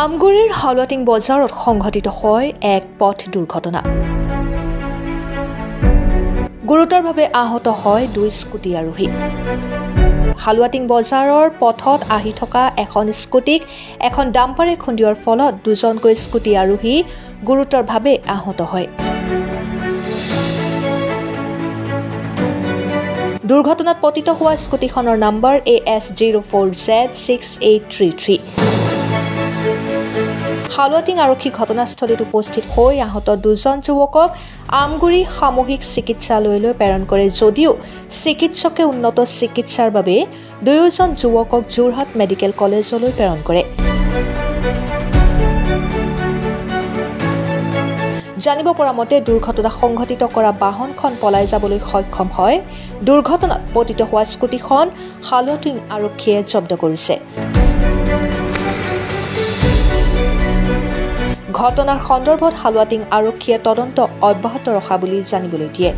আমগুৰিৰ হালুৱাটিং বজাৰত সংঘটিত হয় এক পথ দুৰ্ঘটনা। গুৰুতৰভাৱে আহত হয় 2 স্কুটি আৰোহী। হালুৱাটিং বজাৰৰ পথত আহি থকা এখন স্কুটিক এখন ডাম্পাৰে খুন্দিওৱাৰ ফলত 2জনকৈ স্কুটি আৰোহী গুৰুতৰভাৱে আহত হয়। দুৰ্ঘটনাত পতিত হোৱা স্কুটিখনৰ নম্বৰ AS04Z6833। হালুৱাটিং আৰক্ষী ঘটনাস্থলীত উপস্থিত হৈ আহত 2জন যুৱকক আমগুৰি সামূহিক চিকিৎসালয়লৈ প্ৰেৰণ কৰে যদিও চিকিৎসকে উন্নত চিকিৎসাৰ বাবে 2জন যুৱকক যোৰহাট মেডিকেল কলেজলৈ প্ৰেৰণ কৰে। জানিব পৰা মতে দুৰ্ঘটনা সংঘটিত কৰা বাহনখন পলাই যাবলৈ সক্ষম হয়। দুৰ্ঘটনাত পতিত হোৱা স্কুটিখন হালুৱাটিং আৰক্ষীয়ে জব্দ কৰিছে। ঘটনাৰ সন্দৰ্ভত হালুৱাটিং আৰক্ষীয়ে তদন্ত অব্যাহত ৰখা বুলি জানিবলৈ দিয়ে।